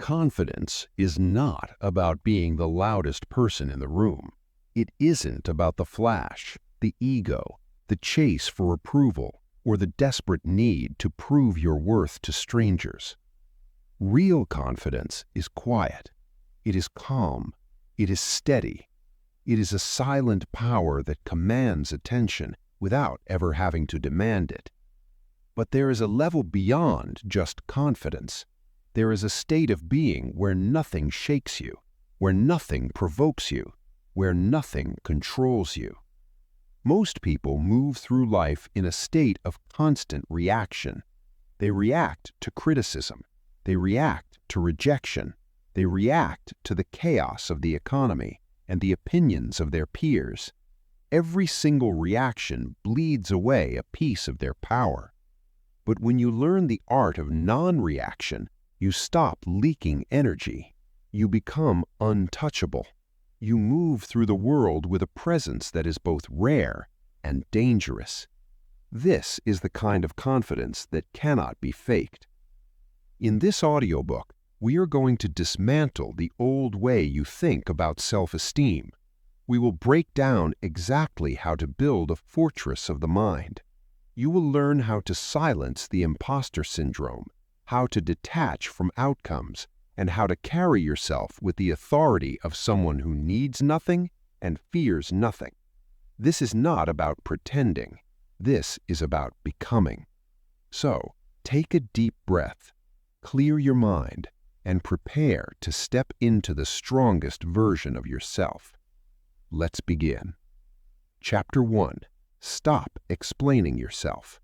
Confidence is not about being the loudest person in the room. It isn't about the flash, the ego, the chase for approval, or the desperate need to prove your worth to strangers. Real confidence is quiet. It is calm. It is steady. It is a silent power that commands attention without ever having to demand it. But there is a level beyond just confidence. There is a state of being where nothing shakes you, where nothing provokes you, where nothing controls you. Most people move through life in a state of constant reaction. They react to criticism. They react to rejection. They react to the chaos of the economy and the opinions of their peers. Every single reaction bleeds away a piece of their power. But when you learn the art of non-reaction, you stop leaking energy. You become untouchable. You move through the world with a presence that is both rare and dangerous. This is the kind of confidence that cannot be faked. In this audiobook, we are going to dismantle the old way you think about self-esteem. We will break down exactly how to build a fortress of the mind. You will learn how to silence the imposter syndrome, how to detach from outcomes, and how to carry yourself with the authority of someone who needs nothing and fears nothing. This is not about pretending. This is about becoming. So, take a deep breath, clear your mind, and prepare to step into the strongest version of yourself. Let's begin. Chapter 1. Stop explaining yourself.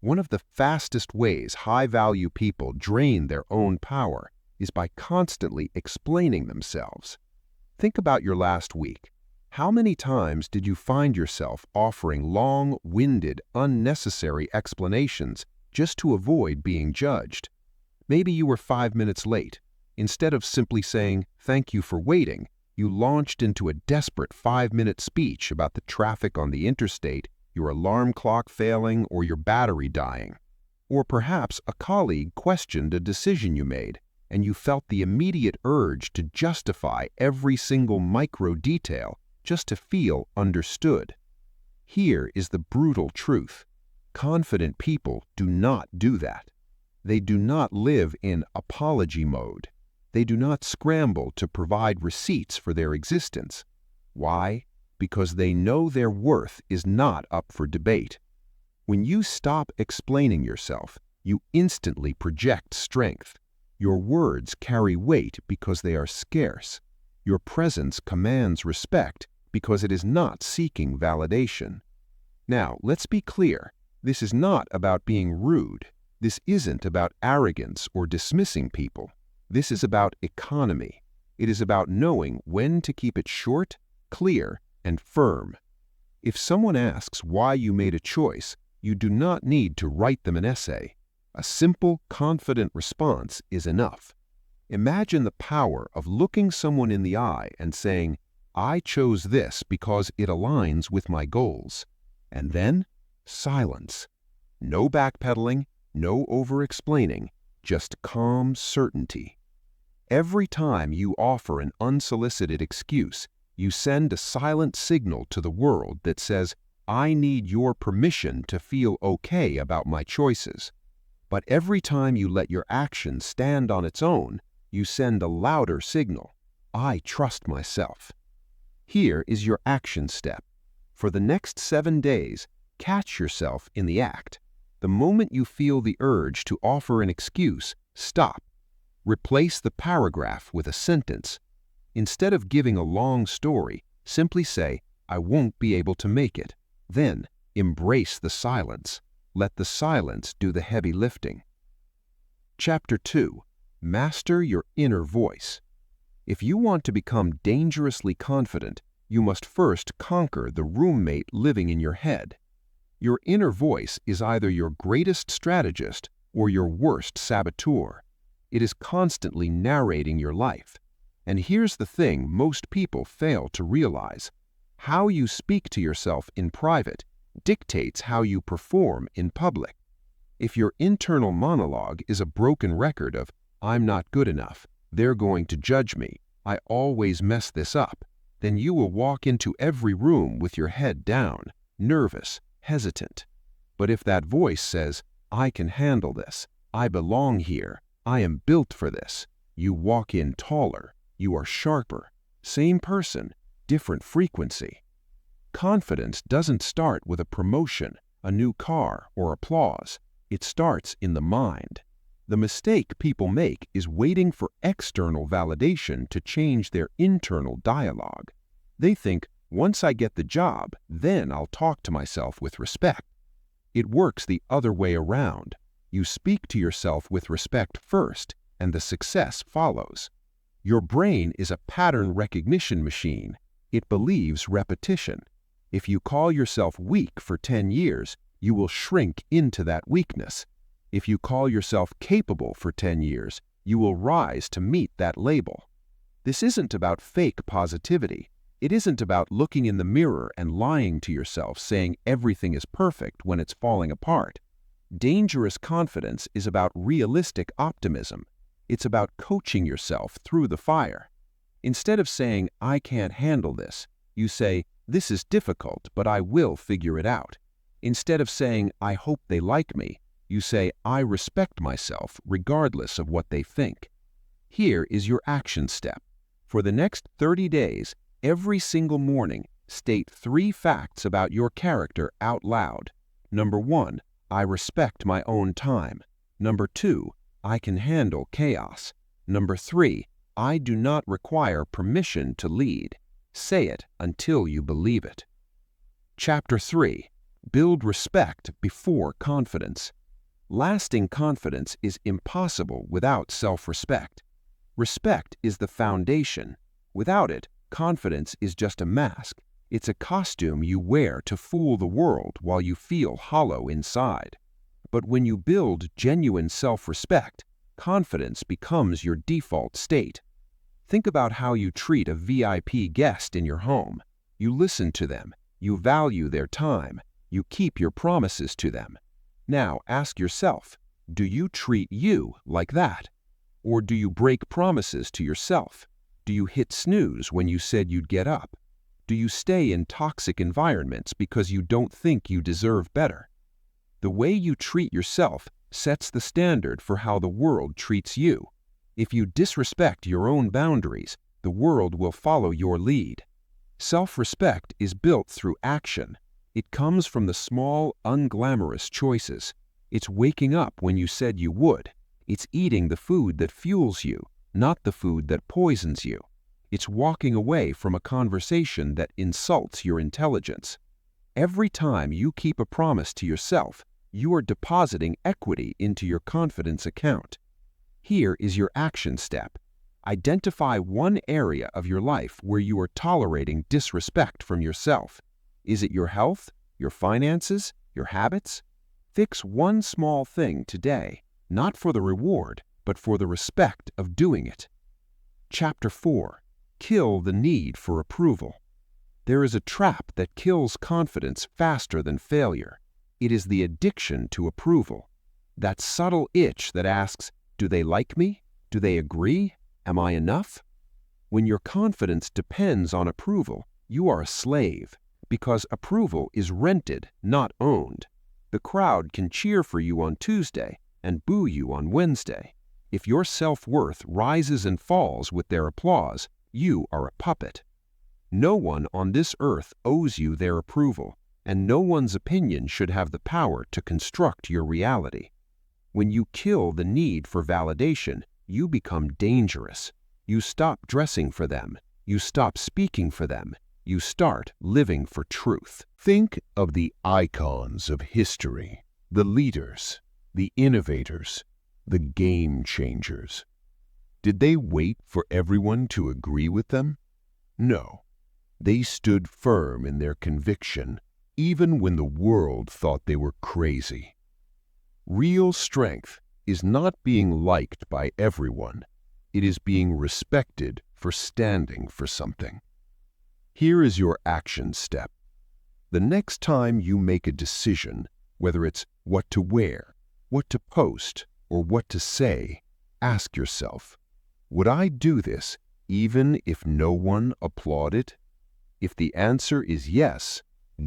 One of the fastest ways high-value people drain their own power is by constantly explaining themselves. Think about your last week. How many times did you find yourself offering long-winded, unnecessary explanations just to avoid being judged? Maybe you were 5 minutes late. Instead of simply saying, "Thank you for waiting," you launched into a desperate 5-minute speech about the traffic on the interstate, your alarm clock failing, or your battery dying. Or perhaps a colleague questioned a decision you made, and you felt the immediate urge to justify every single micro detail just to feel understood. Here is the brutal truth. Confident people do not do that. They do not live in apology mode. They do not scramble to provide receipts for their existence. Why? Because they know their worth is not up for debate. When you stop explaining yourself, you instantly project strength. Your words carry weight because they are scarce. Your presence commands respect because it is not seeking validation. Now, let's be clear. This is not about being rude. This isn't about arrogance or dismissing people. This is about economy. It is about knowing when to keep it short, clear, and firm. If someone asks why you made a choice, you do not need to write them an essay. A simple, confident response is enough. Imagine the power of looking someone in the eye and saying, "I chose this because it aligns with my goals." And then, silence. No backpedaling, no over-explaining, just calm certainty. Every time you offer an unsolicited excuse, you send a silent signal to the world that says, "I need your permission to feel okay about my choices." But every time you let your action stand on its own, you send a louder signal, "I trust myself." Here is your action step. For the next 7 days, catch yourself in the act. The moment you feel the urge to offer an excuse, stop. Replace the paragraph with a sentence. Instead of giving a long story, simply say, "I won't be able to make it." Then, embrace the silence. Let the silence do the heavy lifting. Chapter 2. Master your inner voice. If you want to become dangerously confident, you must first conquer the roommate living in your head. Your inner voice is either your greatest strategist or your worst saboteur. It is constantly narrating your life. And here's the thing most people fail to realize. How you speak to yourself in private dictates how you perform in public. If your internal monologue is a broken record of "I'm not good enough, they're going to judge me, I always mess this up," then you will walk into every room with your head down, nervous, hesitant. But if that voice says, "I can handle this, I belong here, I am built for this," you walk in taller, you are sharper, same person, different frequency. Confidence doesn't start with a promotion, a new car, or applause. It starts in the mind. The mistake people make is waiting for external validation to change their internal dialogue. They think, once I get the job, then I'll talk to myself with respect. It works the other way around. You speak to yourself with respect first, and the success follows. Your brain is a pattern recognition machine. It believes repetition. If you call yourself weak for 10 years, you will shrink into that weakness. If you call yourself capable for 10 years, you will rise to meet that label. This isn't about fake positivity. It isn't about looking in the mirror and lying to yourself saying everything is perfect when it's falling apart. Dangerous confidence is about realistic optimism. It's about coaching yourself through the fire. Instead of saying, "I can't handle this," you say, "This is difficult, but I will figure it out." Instead of saying, "I hope they like me," you say, "I respect myself regardless of what they think." Here is your action step. For the next 30 days, every single morning, state 3 facts about your character out loud. Number 1, I respect my own time. Number 2, I can handle chaos. Number 3, I do not require permission to lead. Say it until you believe it. Chapter 3. Build respect before confidence. Lasting confidence is impossible without self-respect. Respect is the foundation. Without it, confidence is just a mask. It's a costume you wear to fool the world while you feel hollow inside. But when you build genuine self-respect, confidence becomes your default state. Think about how you treat a VIP guest in your home. You listen to them. You value their time. You keep your promises to them. Now ask yourself, do you treat you like that? Or do you break promises to yourself? Do you hit snooze when you said you'd get up? Do you stay in toxic environments because you don't think you deserve better? The way you treat yourself sets the standard for how the world treats you. If you disrespect your own boundaries, the world will follow your lead. Self-respect is built through action. It comes from the small, unglamorous choices. It's waking up when you said you would. It's eating the food that fuels you, not the food that poisons you. It's walking away from a conversation that insults your intelligence. Every time you keep a promise to yourself, you are depositing equity into your confidence account. Here is your action step. Identify one area of your life where you are tolerating disrespect from yourself. Is it your health, your finances, your habits? Fix one small thing today, not for the reward, but for the respect of doing it. Chapter 4. Kill the need for approval. There is a trap that kills confidence faster than failure. It is the addiction to approval. That subtle itch that asks, do they like me? Do they agree? Am I enough? When your confidence depends on approval, you are a slave, because approval is rented, not owned. The crowd can cheer for you on Tuesday and boo you on Wednesday. If your self-worth rises and falls with their applause, you are a puppet. No one on this earth owes you their approval, and no one's opinion should have the power to construct your reality. When you kill the need for validation, you become dangerous. You stop dressing for them. You stop speaking for them. You start living for truth. Think of the icons of history, the leaders, the innovators, the game changers. Did they wait for everyone to agree with them? No. They stood firm in their conviction, even when the world thought they were crazy. Real strength is not being liked by everyone. It is being respected for standing for something. Here is your action step. The next time you make a decision, whether it's what to wear, what to post, or what to say, Ask yourself, would I do this even if no one applauded? If the answer is yes,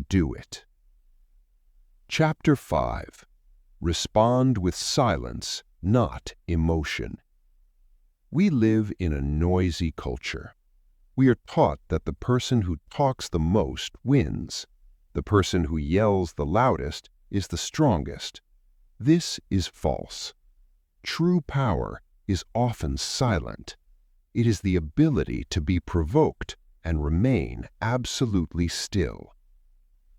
do it. Chapter 5. Respond with silence, not emotion. We live in a noisy culture. We are taught that the person who talks the most wins. The person who yells the loudest is the strongest. This is false. True power is often silent. It is the ability to be provoked and remain absolutely still.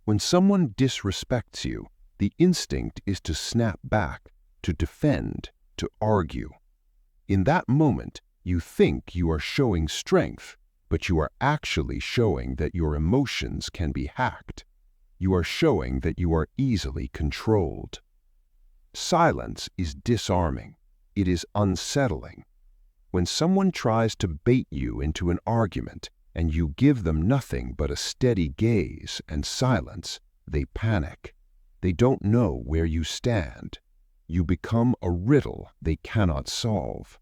When someone disrespects you, the instinct is to snap back, to defend, to argue. In that moment, you think you are showing strength, but you are actually showing that your emotions can be hacked. You are showing that you are easily controlled. Silence is disarming. It is unsettling. When someone tries to bait you into an argument and you give them nothing but a steady gaze and silence, they panic. They don't know where you stand. You become a riddle they cannot solve.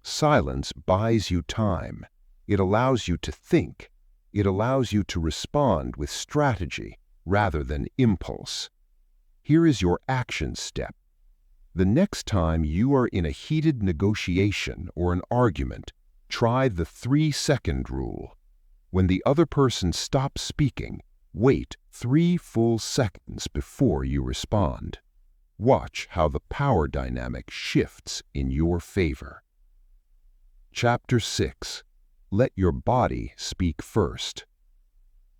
Silence buys you time. It allows you to think. It allows you to respond with strategy rather than impulse. Here is your action step. The next time you are in a heated negotiation or an argument, try the 3-second rule. When the other person stops speaking, wait 3 full seconds before you respond. Watch how the power dynamic shifts in your favor. Chapter 6. Let your body speak first.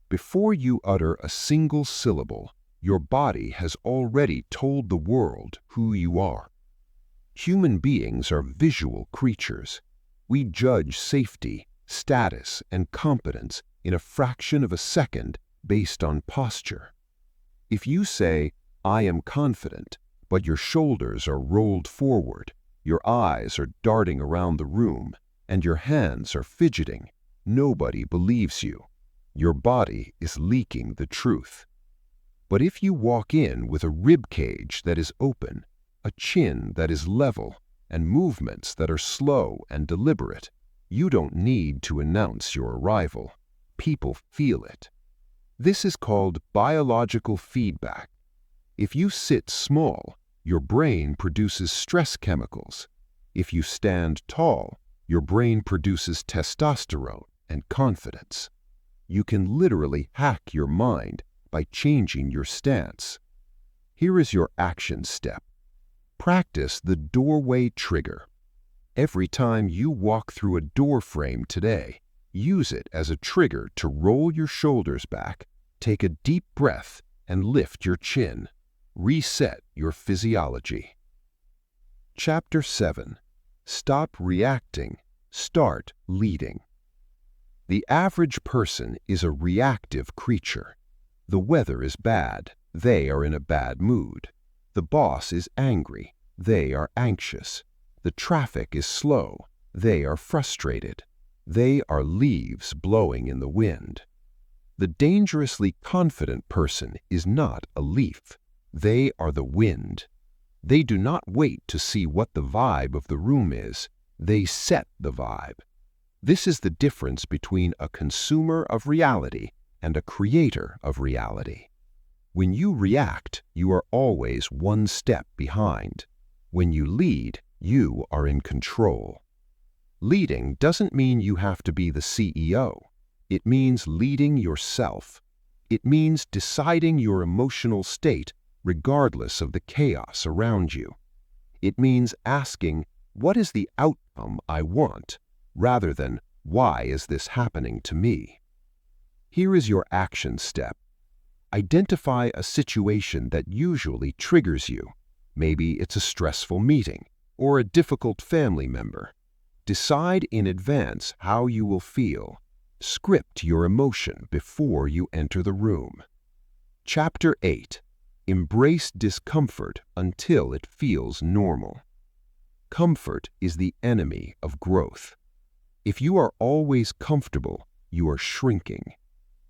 Before you utter a single syllable, your body has already told the world who you are. Human beings are visual creatures. We judge safety, status, and competence in a fraction of a second based on posture. If you say, "I am confident," but your shoulders are rolled forward, your eyes are darting around the room, and your hands are fidgeting, nobody believes you. Your body is leaking the truth. But if you walk in with a rib cage that is open, a chin that is level, and movements that are slow and deliberate, you don't need to announce your arrival. People feel it. This is called biological feedback. If you sit small, your brain produces stress chemicals. If you stand tall, your brain produces testosterone and confidence. You can literally hack your mind by changing your stance. Here is your action step. Practice the doorway trigger. Every time you walk through a door frame today, use it as a trigger to roll your shoulders back, take a deep breath, and lift your chin. Reset your physiology. Chapter 7. Stop reacting. Start leading. The average person is a reactive creature. The weather is bad. They are in a bad mood. The boss is angry. They are anxious. The traffic is slow. They are frustrated. They are leaves blowing in the wind. The dangerously confident person is not a leaf. They are the wind. They do not wait to see what the vibe of the room is. They set the vibe. This is the difference between a consumer of reality and a creator of reality. When you react, you are always one step behind. When you lead, you are in control. Leading doesn't mean you have to be the CEO. It means leading yourself. It means deciding your emotional state regardless of the chaos around you. It means asking, what is the outcome I want, rather than, why is this happening to me? Here is your action step. Identify a situation that usually triggers you. Maybe it's a stressful meeting or a difficult family member. Decide in advance how you will feel. Script your emotion before you enter the room. Chapter 8. Embrace discomfort until it feels normal. Comfort is the enemy of growth. If you are always comfortable, you are shrinking.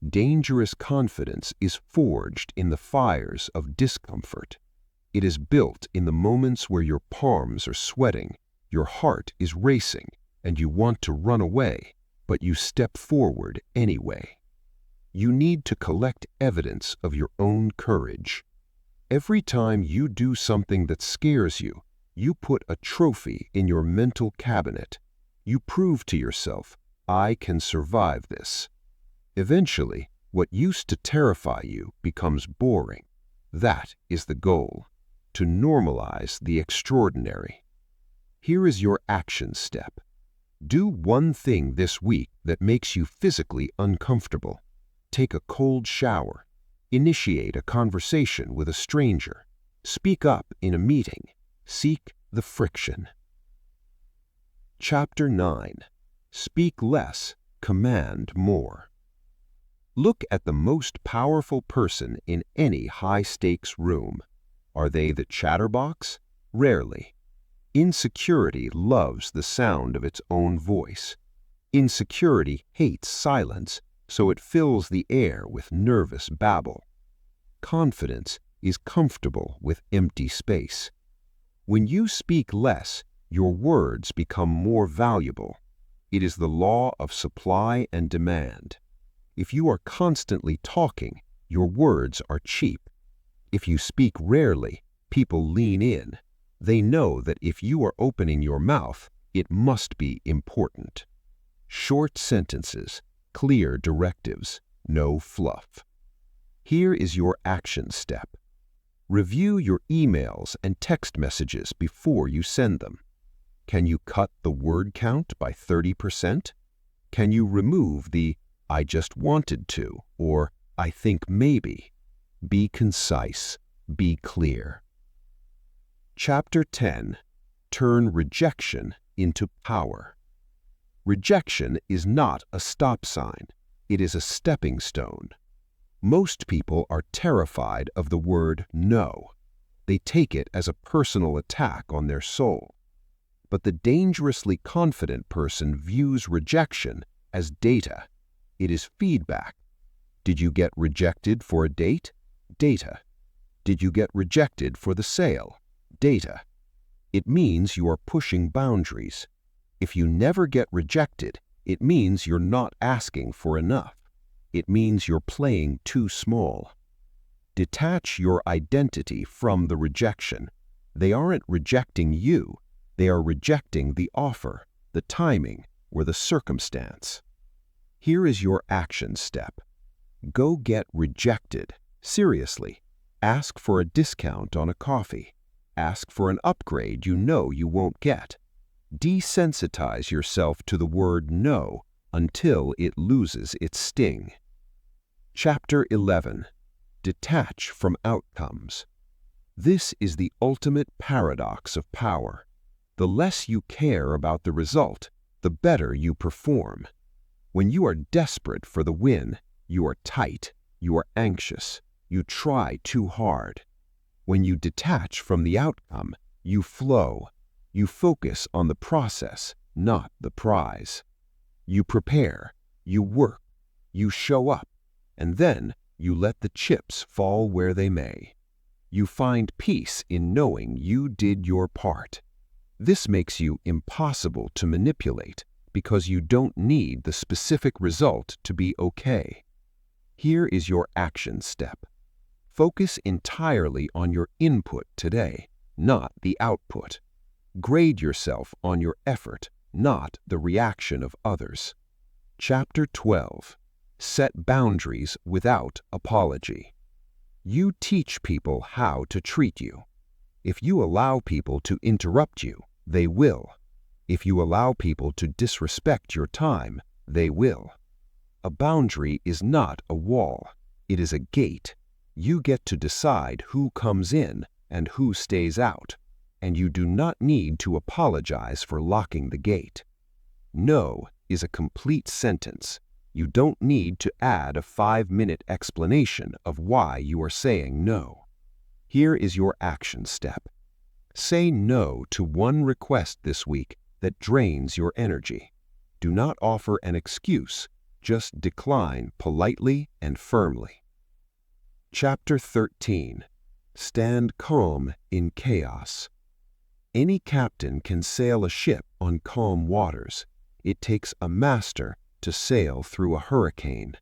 Dangerous confidence is forged in the fires of discomfort. It is built in the moments where your palms are sweating Your heart is racing, and you want to run away, but you step forward anyway. You need to collect evidence of your own courage. Every time you do something that scares you, you put a trophy in your mental cabinet. You prove to yourself, I can survive this. Eventually, what used to terrify you becomes boring. That is the goal, to normalize the extraordinary. Here is your action step. Do one thing this week that makes you physically uncomfortable. Take a cold shower. Initiate a conversation with a stranger. Speak up in a meeting. Seek the friction. Chapter 9. Speak less, command more. Look at the most powerful person in any high-stakes room. Are they the chatterbox? Rarely. Insecurity loves the sound of its own voice. Insecurity hates silence, so it fills the air with nervous babble. Confidence is comfortable with empty space. When you speak less, your words become more valuable. It is the law of supply and demand. If you are constantly talking, your words are cheap. If you speak rarely, people lean in. They know that if you are opening your mouth, it must be important. Short sentences, clear directives, no fluff. Here is your action step. Review your emails and text messages before you send them. Can you cut the word count by 30%? Can you remove the I just wanted to or I think maybe? Be concise. Be clear. Chapter 10. Turn rejection into power. Rejection is not a stop sign. It is a stepping stone. Most people are terrified of the word no. They take it as a personal attack on their soul. But the dangerously confident person views rejection as data. It is feedback. Did you get rejected for a date? Data. Did you get rejected for the sale? Data. It means you are pushing boundaries. If you never get rejected, it means you're not asking for enough. It means you're playing too small. Detach your identity from the rejection. They aren't rejecting you. They are rejecting the offer, the timing, or the circumstance. Here is your action step. Go get rejected. Seriously. Ask for a discount on a coffee. Ask for an upgrade you know you won't get. Desensitize yourself to the word no until it loses its sting. Chapter 11. Detach from outcomes. This is the ultimate paradox of power. The less you care about the result, the better you perform. When you are desperate for the win, you are tight, you are anxious, you try too hard. When you detach from the outcome, you flow. You focus on the process, not the prize. You prepare, you work, you show up, and then you let the chips fall where they may. You find peace in knowing you did your part. This makes you impossible to manipulate because you don't need the specific result to be okay. Here is your action step. Focus entirely on your input today, not the output. Grade yourself on your effort, not the reaction of others. Chapter 12. Set boundaries without apology. You teach people how to treat you. If you allow people to interrupt you, they will. If you allow people to disrespect your time, they will. A boundary is not a wall. It is a gate. You get to decide who comes in and who stays out, and you do not need to apologize for locking the gate. No is a complete sentence. You don't need to add a 5-minute explanation of why you are saying no. Here is your action step. Say no to one request this week that drains your energy. Do not offer an excuse. Just decline politely and firmly. Chapter 13. Stand calm in chaos. Any captain can sail a ship on calm waters. It takes a master to sail through a hurricane.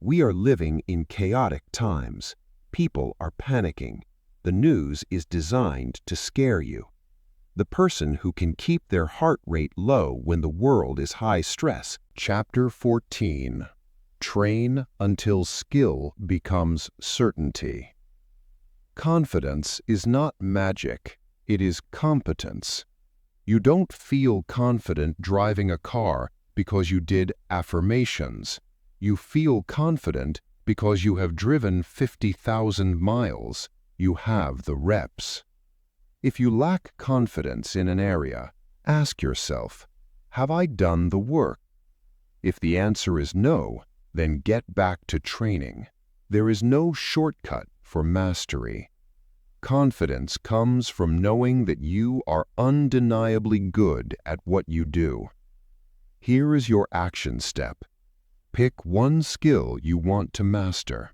We are living in chaotic times. People are panicking. The news is designed to scare you. The person who can keep their heart rate low when the world is high stress. Chapter 14. Train until skill becomes certainty. Confidence is not magic, it is competence. You don't feel confident driving a car because you did affirmations. You feel confident because you have driven 50,000 miles. You have the reps. If you lack confidence in an area, ask yourself, have I done the work? If the answer is no, then get back to training. There is no shortcut for mastery. Confidence comes from knowing that you are undeniably good at what you do. Here is your action step. Pick one skill you want to master.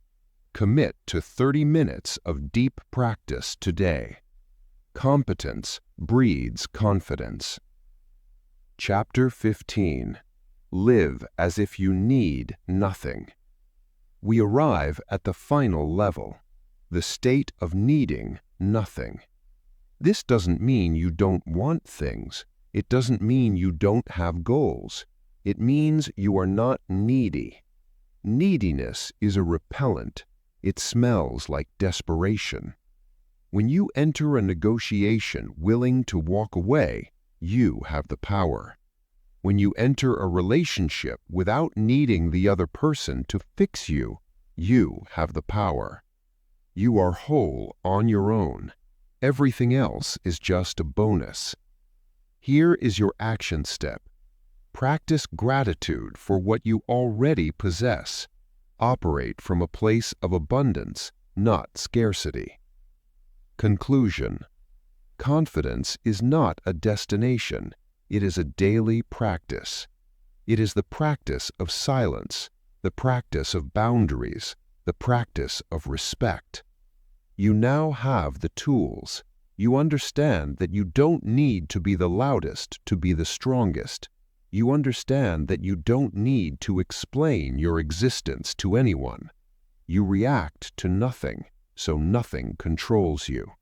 Commit to 30 minutes of deep practice today. Competence breeds confidence. Chapter 15. Live as if you need nothing. We arrive at the final level, the state of needing nothing. This doesn't mean you don't want things. It doesn't mean you don't have goals. It means you are not needy. Neediness is a repellent. It smells like desperation. When you enter a negotiation willing to walk away, you have the power. When you enter a relationship without needing the other person to fix you, you have the power. You are whole on your own. Everything else is just a bonus. Here is your action step. Practice gratitude for what you already possess. Operate from a place of abundance, not scarcity. Conclusion. Confidence is not a destination. It is a daily practice. It is the practice of silence, the practice of boundaries, the practice of respect. You now have the tools. You understand that you don't need to be the loudest to be the strongest. You understand that you don't need to explain your existence to anyone. You react to nothing, so nothing controls you.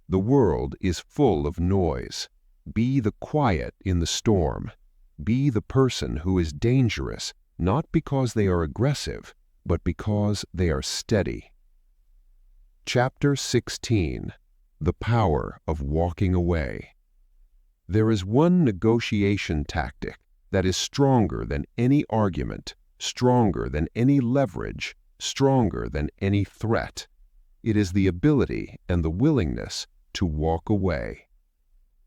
The world is full of noise. Be the quiet in the storm. Be the person who is dangerous, not because they are aggressive, but because they are steady. Chapter 16. The Power of Walking Away. There is one negotiation tactic that is stronger than any argument, stronger than any leverage, stronger than any threat. It is the ability and the willingness to walk away.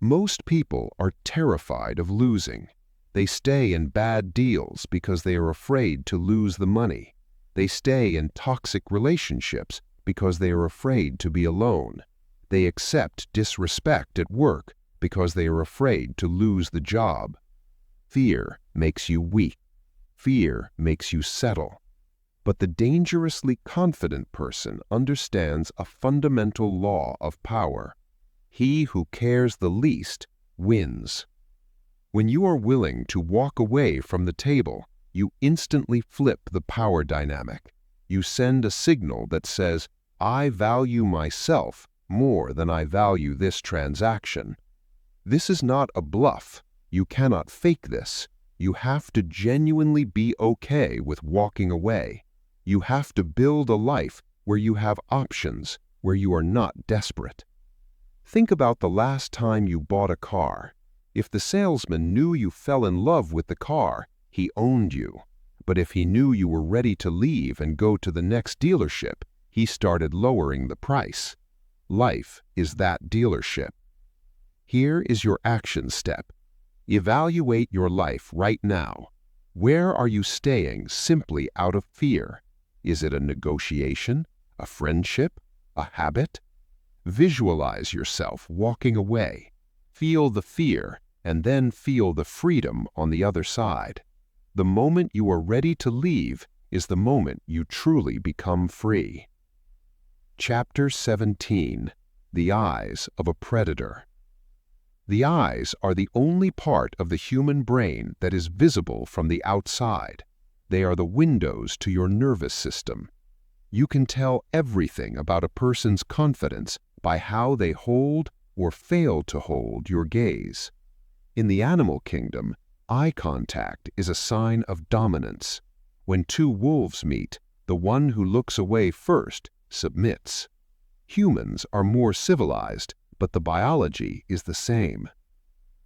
Most people are terrified of losing. They stay in bad deals because they are afraid to lose the money. They stay in toxic relationships because they are afraid to be alone. They accept disrespect at work because they are afraid to lose the job. Fear makes you weak. Fear makes you settle. But the dangerously confident person understands a fundamental law of power. He who cares the least wins. When you are willing to walk away from the table, you instantly flip the power dynamic. You send a signal that says, I value myself more than I value this transaction. This is not a bluff. You cannot fake this. You have to genuinely be okay with walking away. You have to build a life where you have options, where you are not desperate. Think about the last time you bought a car. If the salesman knew you fell in love with the car, he owned you. But if he knew you were ready to leave and go to the next dealership, he started lowering the price. Life is that dealership. Here is your action step. Evaluate your life right now. Where are you staying simply out of fear? Is it a negotiation, a friendship, a habit? Visualize yourself walking away. Feel the fear and then feel the freedom on the other side. The moment you are ready to leave is the moment you truly become free. Chapter 17. The Eyes of a Predator. The eyes are the only part of the human brain that is visible from the outside. They are the windows to your nervous system. You can tell everything about a person's confidence by how they hold or fail to hold your gaze. In the animal kingdom, eye contact is a sign of dominance. When two wolves meet, the one who looks away first submits. Humans are more civilized, but the biology is the same.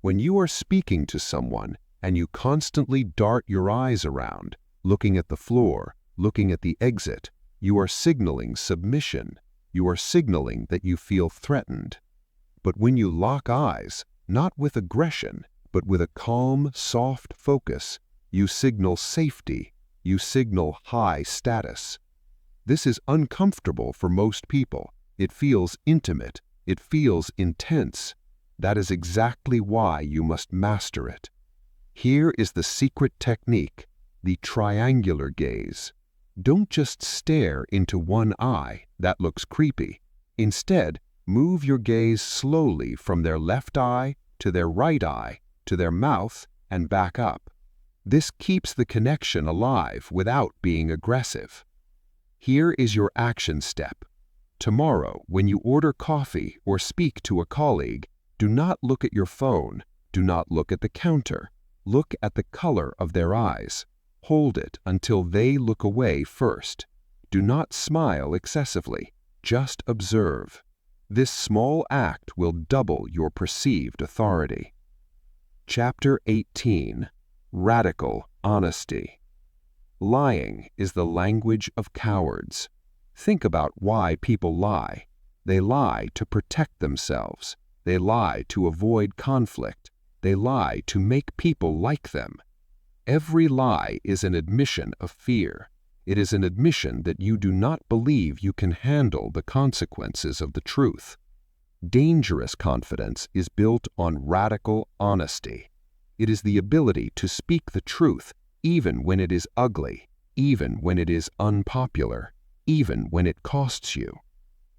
When you are speaking to someone and you constantly dart your eyes around, looking at the floor, looking at the exit, you are signaling submission. You are signaling that you feel threatened. But when you lock eyes, not with aggression, but with a calm, soft focus, you signal safety. You signal high status. This is uncomfortable for most people. It feels intimate. It feels intense. That is exactly why you must master it. Here is the secret technique, the triangular gaze. Don't just stare into one eye. That looks creepy. Instead, move your gaze slowly from their left eye to their right eye to their mouth and back up. This keeps the connection alive without being aggressive. Here is your action step. Tomorrow, when you order coffee or speak to a colleague, do not look at your phone. Do not look at the counter. Look at the color of their eyes. Hold it until they look away first. Do not smile excessively. Just observe. This small act will double your perceived authority. Chapter 18. Radical Honesty. Lying is the language of cowards. Think about why people lie. They lie to protect themselves. They lie to avoid conflict. They lie to make people like them. Every lie is an admission of fear. It is an admission that you do not believe you can handle the consequences of the truth. Dangerous confidence is built on radical honesty. It is the ability to speak the truth even when it is ugly, even when it is unpopular, even when it costs you.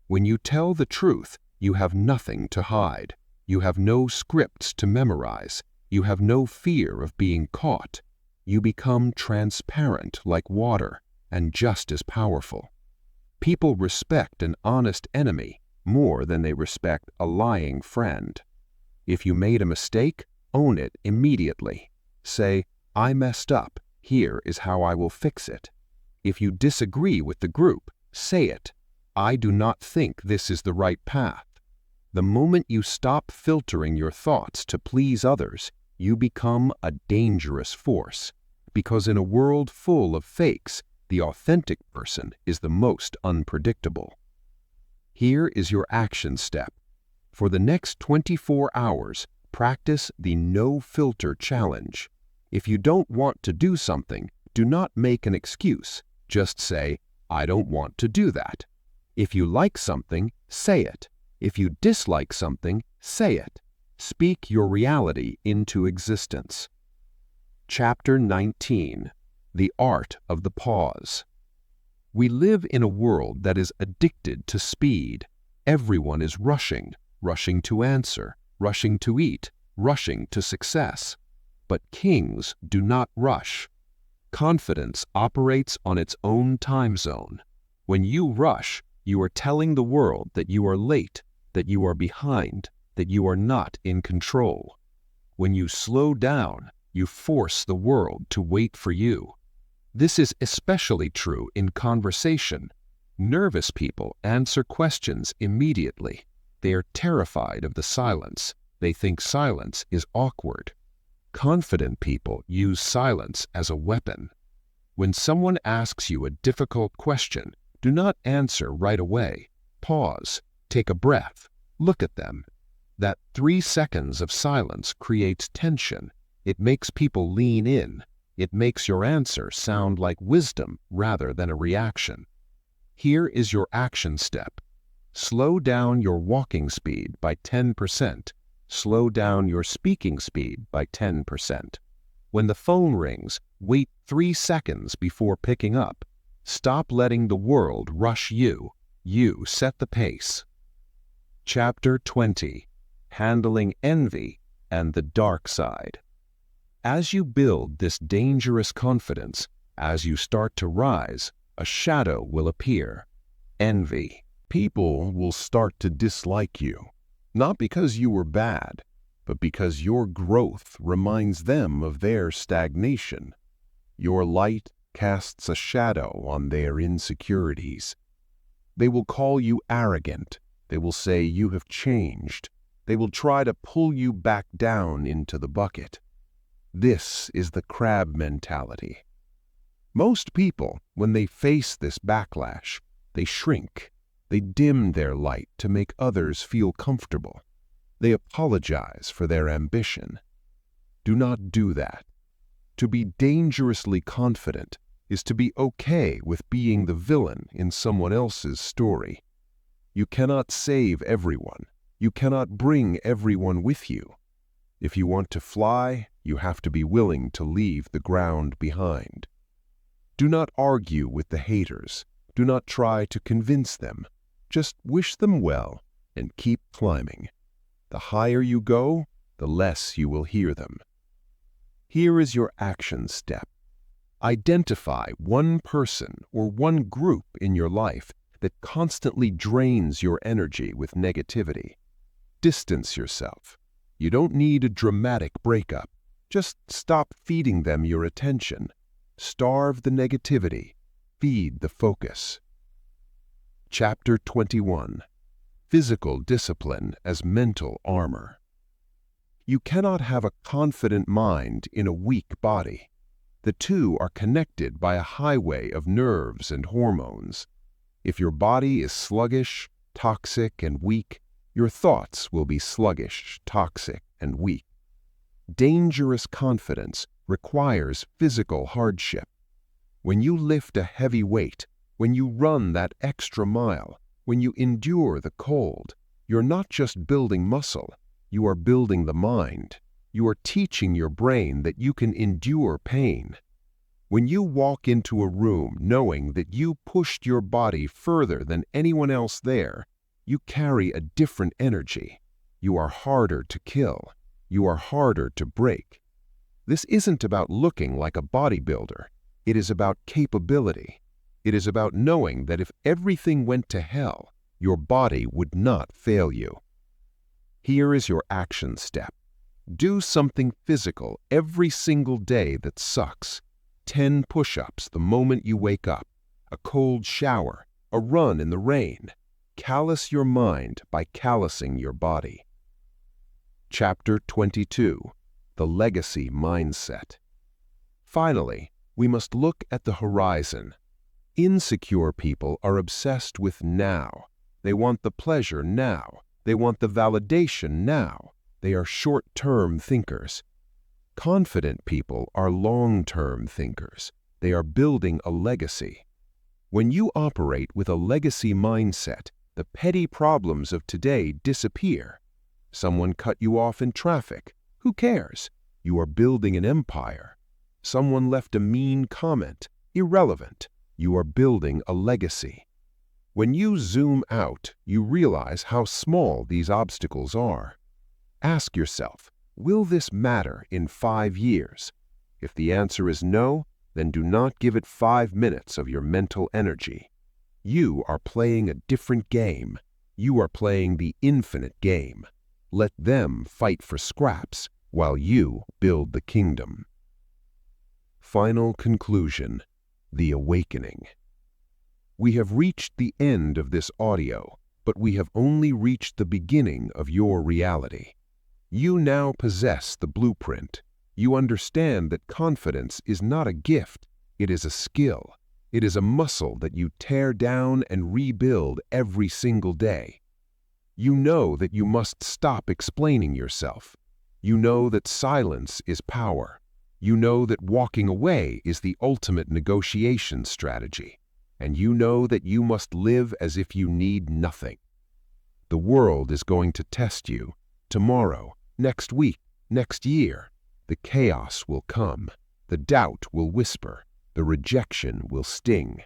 When you tell the truth, you have nothing to hide. You have no scripts to memorize. You have no fear of being caught. You become transparent like water and just as powerful. People respect an honest enemy more than they respect a lying friend. If you made a mistake, own it immediately. Say, "I messed up. Here is how I will fix it." If you disagree with the group, say it. "I do not think this is the right path." The moment you stop filtering your thoughts to please others, you become a dangerous force. Because in a world full of fakes, the authentic person is the most unpredictable. Here is your action step. For the next 24 hours, practice the no-filter challenge. If you don't want to do something, do not make an excuse. Just say, "I don't want to do that." If you like something, say it. If you dislike something, say it. Speak your reality into existence. Chapter 19. The Art of the Pause. We live in a world that is addicted to speed. Everyone is rushing, rushing to answer, rushing to eat, rushing to success. But kings do not rush. Confidence operates on its own time zone. When you rush, you are telling the world that you are late, that you are behind, that you are not in control. When you slow down, you force the world to wait for you. This is especially true in conversation. Nervous people answer questions immediately. They are terrified of the silence. They think silence is awkward. Confident people use silence as a weapon. When someone asks you a difficult question, do not answer right away. Pause, take a breath, look at them. That 3 seconds of silence creates tension. It makes people lean in. It makes your answer sound like wisdom rather than a reaction. Here is your action step. Slow down your walking speed by 10%. Slow down your speaking speed by 10%. When the phone rings, wait 3 seconds before picking up. Stop letting the world rush you. You set the pace. Chapter 20. handling envy and the dark side. As you build this dangerous confidence, as you start to rise, a shadow will appear: envy. People will start to dislike you, not because you were bad, but because your growth reminds them of their stagnation. Your light casts a shadow on their insecurities. They will call you arrogant. They will say you have changed. They will try to pull you back down into the bucket. This is the crab mentality. Most people, when they face this backlash, they shrink. They dim their light to make others feel comfortable. They apologize for their ambition. Do not do that. To be dangerously confident is to be okay with being the villain in someone else's story. You cannot save everyone. You cannot bring everyone with you. If you want to fly, you have to be willing to leave the ground behind. Do not argue with the haters. Do not try to convince them. Just wish them well and keep climbing. The higher you go, the less you will hear them. Here is your action step. Identify one person or one group in your life that constantly drains your energy with negativity. Distance yourself. You don't need a dramatic breakup. Just stop feeding them your attention. Starve the negativity. Feed the focus. Chapter 21. Physical discipline as mental armor. You cannot have a confident mind in a weak body. The two are connected by a highway of nerves and hormones. If your body is sluggish, toxic, and weak, your thoughts will be sluggish, toxic, and weak. Dangerous confidence requires physical hardship. When you lift a heavy weight, when you run that extra mile, when you endure the cold, you're not just building muscle, you are building the mind. You are teaching your brain that you can endure pain. When you walk into a room knowing that you pushed your body further than anyone else there, you carry a different energy. You are harder to kill. You are harder to break. This isn't about looking like a bodybuilder. It is about capability. It is about knowing that if everything went to hell, your body would not fail you. Here is your action step. Do something physical every single day that sucks. 10 push-ups the moment you wake up, a cold shower, a run in the rain. Callous your mind by callousing your body. Chapter 22. The Legacy Mindset. Finally, we must look at the horizon. Insecure people are obsessed with now. They want the pleasure now. They want the validation now. They are short-term thinkers. Confident people are long-term thinkers. They are building a legacy. When you operate with a legacy mindset, the petty problems of today disappear. Someone cut you off in traffic. Who cares? You are building an empire. Someone left a mean comment. Irrelevant. You are building a legacy. When you zoom out, you realize how small these obstacles are. Ask yourself, will this matter in 5 years? If the answer is no, then do not give it 5 minutes of your mental energy. You are playing a different game. You are playing the infinite game. Let them fight for scraps while you build the kingdom. Final conclusion: the awakening. We have reached the end of this audio, but we have only reached the beginning of your reality. You now possess the blueprint. You understand that confidence is not a gift, it is a skill. It is a muscle that you tear down and rebuild every single day. You know that you must stop explaining yourself. You know that silence is power. You know that walking away is the ultimate negotiation strategy. And you know that you must live as if you need nothing. The world is going to test you. Tomorrow, next week, next year. The chaos will come. The doubt will whisper. The rejection will sting.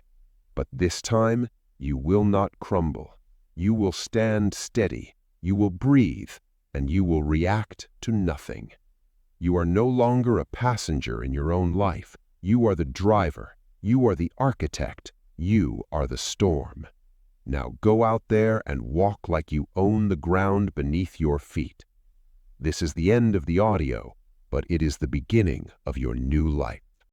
But this time, you will not crumble. You will stand steady. You will breathe. and you will react to nothing. You are no longer a passenger in your own life. You are the driver. You are the architect. You are the storm. Now go out there and walk like you own the ground beneath your feet. This is the end of the audio, but it is the beginning of your new life.